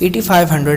8500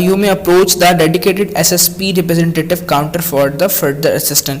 you may approach the dedicated SSP representative counter for the further assistance.